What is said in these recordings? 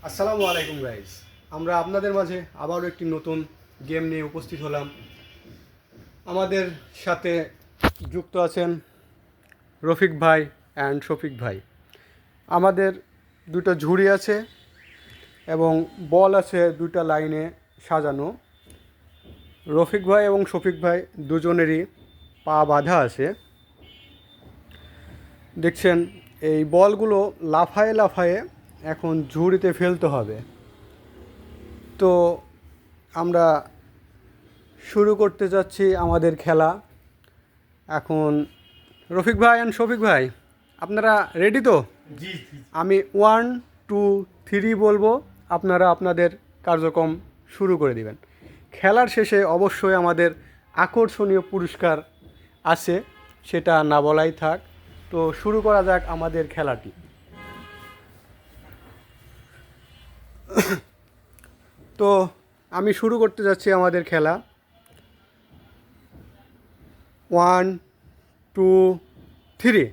আসসালামু আলাইকুম গাইস, আমরা আপনাদের মাঝে আবারও একটি নতুন গেম নিয়ে উপস্থিত হলাম। আমাদের সাথে যুক্ত আছেন রফিক ভাই অ্যান্ড শফিক ভাই। আমাদের দুটো ঝুড়ি আছে এবং বল আছে দুটো লাইনে সাজানো। রফিক ভাই এবং শফিক ভাই দুজনেরই পা বাঁধা আছে। দেখছেন এই বলগুলো লাফায়ে লাফায়ে এখন ঝুড়িতে ফেলতে হবে। তো আমরা শুরু করতে যাচ্ছি আমাদের খেলা। এখন রফিক ভাই অ্যান্ড শফিক ভাই, আপনারা রেডি তো? জি আমি 1 2 3 বলবো, আপনারা আপনাদের কার্যক্রম শুরু করে দিবেন। খেলার শেষে অবশ্যই আমাদের আকর্ষণীয় পুরস্কার আছে, সেটা না বলাই থাক। তো শুরু করা যাক আমাদের খেলাটি। তো আমি শুরু করতে যাচ্ছি আমাদের খেলা। 1 2 3।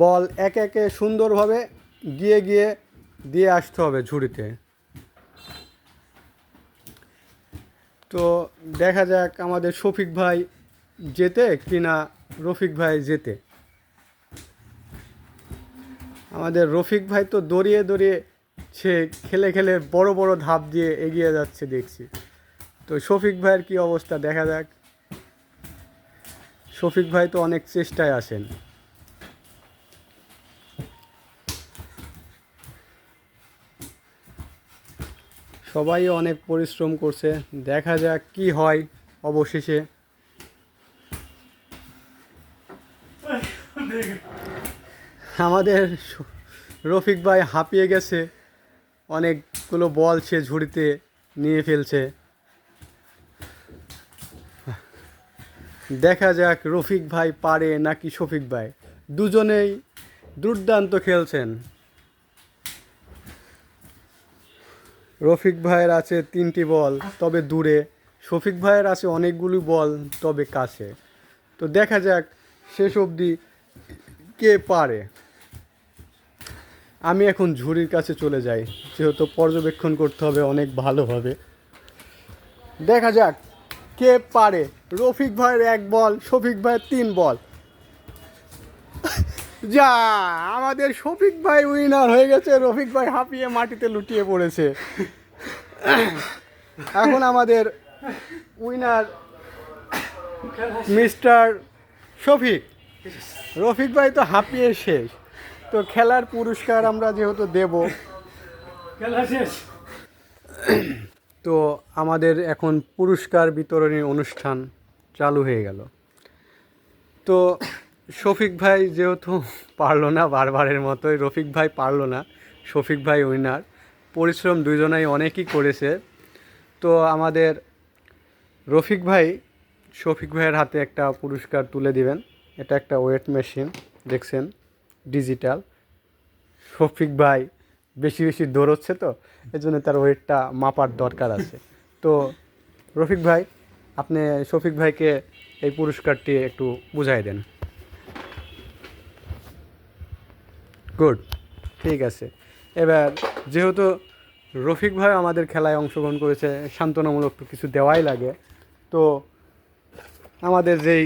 বল একে একে সুন্দরভাবে গিয়ে গিয়ে দিয়ে আসতে হবে ঝুড়িতে। তো দেখা যাক আমাদের শফিক ভাই জেতে কি না রফিক ভাই জেতে। আমাদের রফিক ভাই তো দৌড়িয়ে দৌড়িয়ে সে খেলে খেলে বড় বড় ধাপ দিয়ে এগিয়ে যাচ্ছে দেখছি। তো শফিক ভাইয়ের কী অবস্থা দেখা যাক। শফিক ভাই তো অনেক চেষ্টায় আছেন। সবাই অনেক পরিশ্রম করছে, দেখা যাক কি হয় অবশেষে। আমাদের রফিক ভাই হাঁপিয়ে গেছে, অনেকগুলো বল সে ঝুড়িতে নিয়ে ফেলছে। দেখা যাক রফিক ভাই পারে নাকি শফিক ভাই। দুজনেই দুর্দান্ত খেলছেন। রফিক ভাইয়ের আছে 3টি বল, তবে দূরে। শফিক ভাইয়ের আছে অনেকগুলি বল, তবে কাছে। তো দেখা যাক শেষ অবধি কে পারে। আমি এখন ঝুড়ির কাছে চলে যাই, যেহেতু পর্যবেক্ষণ করতে হবে অনেক ভালোভাবে। দেখা যাক কে পারে। রফিক ভাইয়ের 1 বল, শফিক ভাইয়ের 3 বল। যা, আমাদের শফিক ভাই উইনার হয়ে গেছে। রফিক ভাই হাঁপিয়ে মাটিতে লুটিয়ে পড়েছে। এখন আমাদের উইনার মিস্টার শফিক। রফিক ভাই তো হাঁপিয়ে শেষ। তো খেলার পুরস্কার আমরা যেহেতু দেব, খেলা শেষ। তো আমাদের এখন পুরস্কার বিতরণী অনুষ্ঠান চালু হয়ে গেল। তো শফিক ভাই যেহেতু পারলো না, বারবারের মতোই রফিক ভাই পারলো না, শফিক ভাই উইনার। পরিশ্রম দুজনাই অনেকই করেছে। তো আমাদের রফিক ভাই শফিক ভাইয়ের হাতে একটা পুরস্কার তুলে দিবেন। এটা একটা ওয়েট মেশিন, দেখছেন, ডিজিটাল। শফিক ভাই বেশি বেশি দৌড়চ্ছে, তো এজন্য তার ওয়েটটা মাপার দরকার আছে। তো রফিক ভাই, আপনি শফিক ভাইকে এই পুরস্কারটি একটু বুঝাই দেন। গুড, ঠিক আছে। এবার যেহেতু রফিক ভাই আমাদের খেলায় অংশগ্রহণ করেছে, সান্ত্বনামূলক তো কিছু দেওয়াই লাগে। তো আমাদের যেই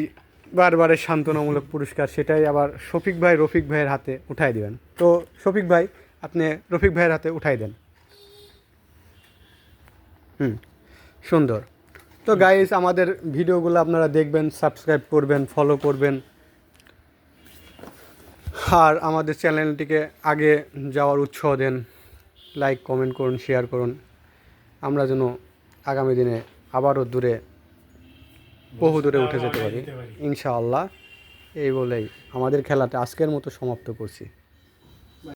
বারবারের সান্ত্বনামূলক পুরস্কার, সেটাই আবার শফিক ভাই রফিক ভাইয়ের হাতে উঠাই দিবেন। তো শফিক ভাই, আপনি রফিক ভাইয়ের হাতে উঠাই দেন। সুন্দর। তো গাইস, আমাদের ভিডিওগুলো আপনারা দেখবেন, সাবস্ক্রাইব করবেন, ফলো করবেন, আর আমাদের চ্যানেলটিকে আগে যাওয়ার উৎসাহ দেন। লাইক, কমেন্ট করুন, শেয়ার করুন। আমরা যেন আগামী দিনে আবারও বহু দূরে উঠে যেতে পারি ইনশাআল্লাহ। এই বলেই আমাদের খেলাটা আজকের মতো সমাপ্ত করছি।